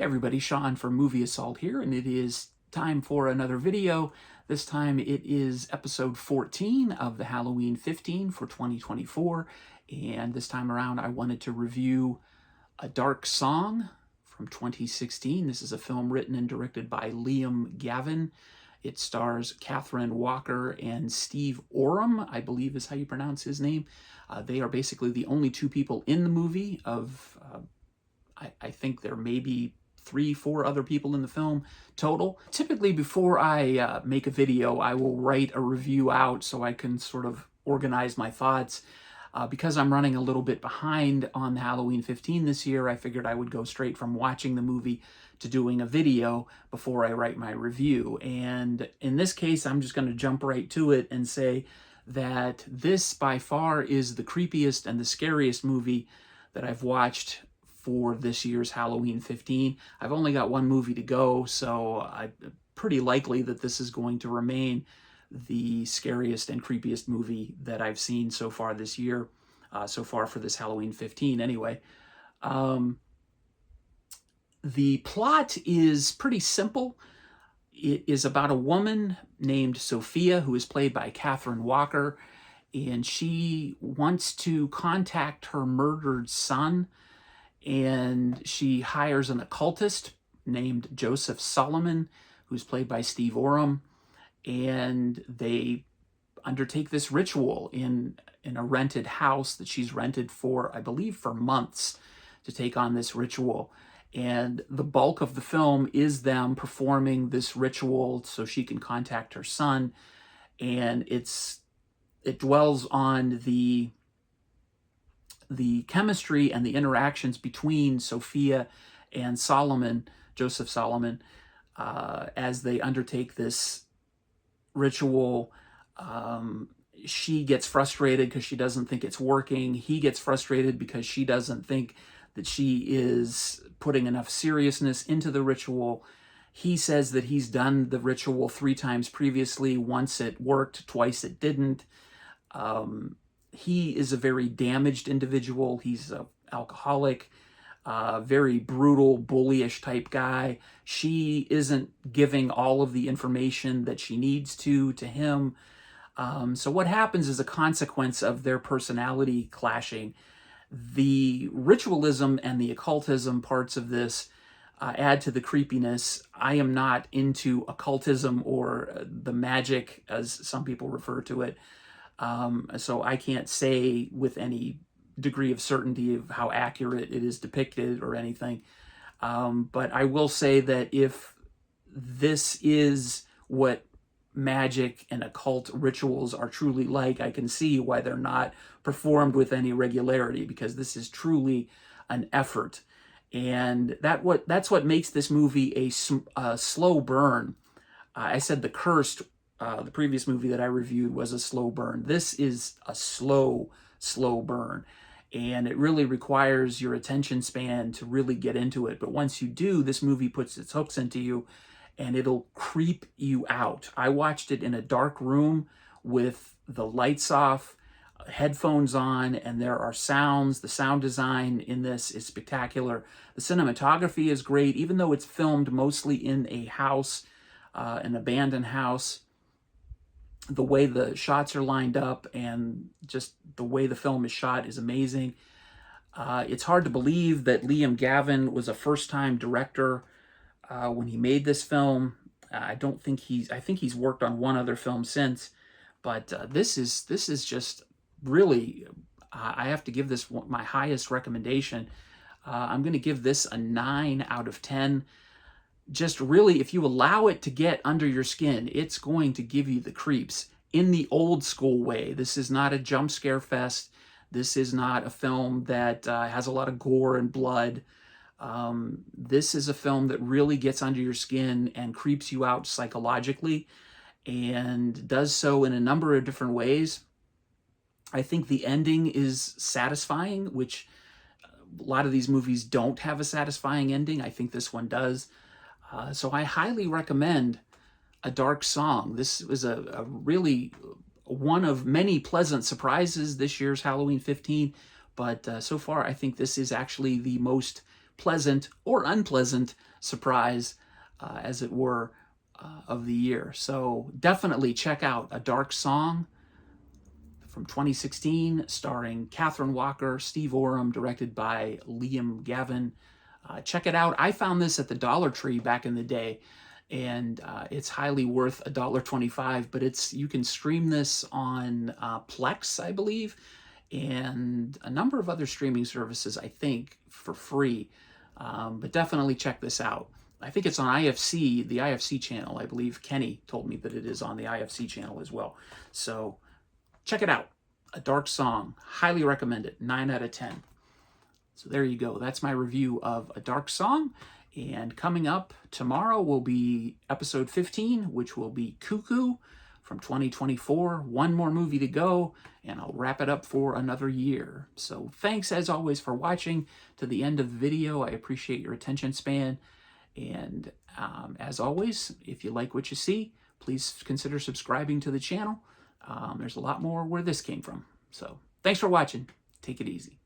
Hey everybody, Sean from Movie Assault here, and it is time for another video. This time it is episode 14 of the Halloween 15 for 2024, and this time around I wanted to review A Dark Song from 2016. This is a film written and directed by Liam Gavin. It stars Catherine Walker and Steve Oram, I believe is how you pronounce his name. They are basically the only two people in the movie I think there may be 3-4 other people in the film total. Typically, before I make a video, I will write a review out so I can sort of organize my thoughts. Because I'm running a little bit behind on Halloween 15 this year, I figured I would go straight from watching the movie to doing a video before I write my review. And in this case, I'm just going to jump right to it and say that this by far is the creepiest and the scariest movie that I've watched for this year's Halloween 15. I've only got one movie to go, so I'm pretty likely that this is going to remain the scariest and creepiest movie that I've seen so far this year, so far for this Halloween 15 anyway. The plot is pretty simple. It is about a woman named Sophia, who is played by Catherine Walker, and she wants to contact her murdered son, and she hires an occultist named Joseph Solomon, who's played by Steve Oram, and they undertake this ritual in a rented house that she's rented for, I believe, for months to take on this ritual. And the bulk of the film is them performing this ritual so she can contact her son, and it dwells on the chemistry and the interactions between Sophia and Solomon, Joseph Solomon, as they undertake this ritual. She gets frustrated because she doesn't think it's working. He gets frustrated because she doesn't think that she is putting enough seriousness into the ritual. He says that he's done the ritual 3 times previously. Once it worked, twice it didn't. He is a very damaged individual. He's an alcoholic, very brutal, bullyish type guy. She isn't giving all of the information that she needs to him. So what happens as a consequence of their personality clashing, the ritualism and the occultism parts of this add to the creepiness. I am not into occultism or the magic, as some people refer to it. So I can't say with any degree of certainty of how accurate it is depicted or anything. But I will say that if this is what magic and occult rituals are truly like, I can see why they're not performed with any regularity, because this is truly an effort. And that's what makes this movie a slow burn. I said The Cursed, the previous movie that I reviewed, was a slow burn. This is a slow burn, and it really requires your attention span to really get into it. But once you do, this movie puts its hooks into you, and it'll creep you out. I watched it in a dark room with the lights off, headphones on, and there are sounds. The sound design in this is spectacular. The cinematography is great, even though it's filmed mostly in a house, an abandoned house. The way the shots are lined up and just the way the film is shot is amazing. It's hard to believe that Liam Gavin was a first-time director when he made this film. I think he's worked on one other film since, but this is just really, I have to give this my highest recommendation. I'm going to give this a 9 out of 10. Just really, if you allow it to get under your skin, it's going to give you the creeps in the old school way. This is not a jump scare fest. This is not a film that has a lot of gore and blood. This is a film that really gets under your skin and creeps you out psychologically, and does so in a number of different ways. I think the ending is satisfying, which a lot of these movies don't have a satisfying ending. I think this one does. So I highly recommend A Dark Song. This was a really one of many pleasant surprises this year's Halloween 15, but so far I think this is actually the most pleasant or unpleasant surprise, as it were, of the year. So definitely check out A Dark Song from 2016, starring Catherine Walker, Steve Oram, directed by Liam Gavin. Check it out. I found this at the Dollar Tree back in the day, and it's highly worth $1.25. But you can stream this on Plex, I believe, and a number of other streaming services, I think, for free. But definitely check this out. I think it's on IFC, the IFC channel. I believe Kenny told me that it is on the IFC channel as well. So check it out. A Dark Song. Highly recommend it. 9 out of 10. So there you go. That's my review of A Dark Song. And coming up tomorrow will be episode 15, which will be Cuckoo from 2024. One more movie to go, and I'll wrap it up for another year. So thanks, as always, for watching to the end of the video. I appreciate your attention span. And as always, if you like what you see, please consider subscribing to the channel. There's a lot more where this came from. So thanks for watching. Take it easy.